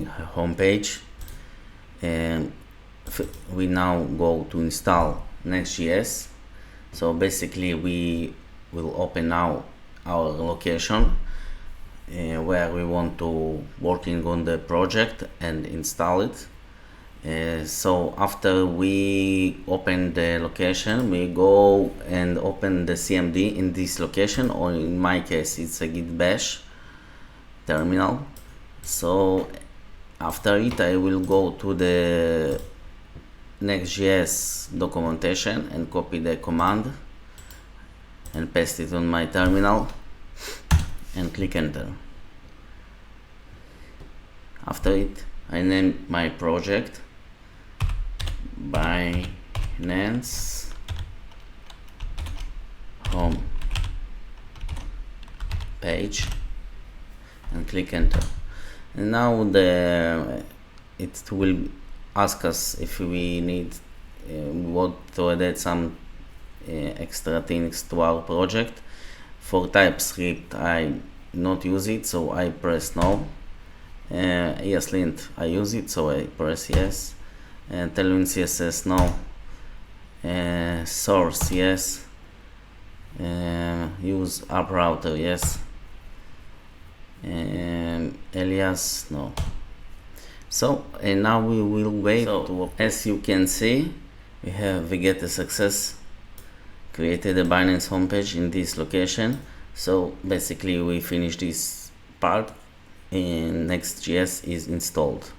the homepage, and we now go to install Next.js. So basically we will open now our location where we want to working on the project and install it. So after we open the location, we go and open the CMD in this location, or in my case it's a Git bash terminal. So after it I will go to the Next.js documentation and copy the command and paste it on my terminal and click enter. After it I name my project Binance home page and click enter. And now it will ask us if we need want to add some extra things to our project. For TypeScript I not use it, so I press no. ESLint I use it, so I press yes. Tailwind CSS no. Source yes. Use app router yes. Alias no. So and now we will wait. So as you can see, we get a success, created a Binance homepage in this location. So basically we finish this part and Next.js is installed.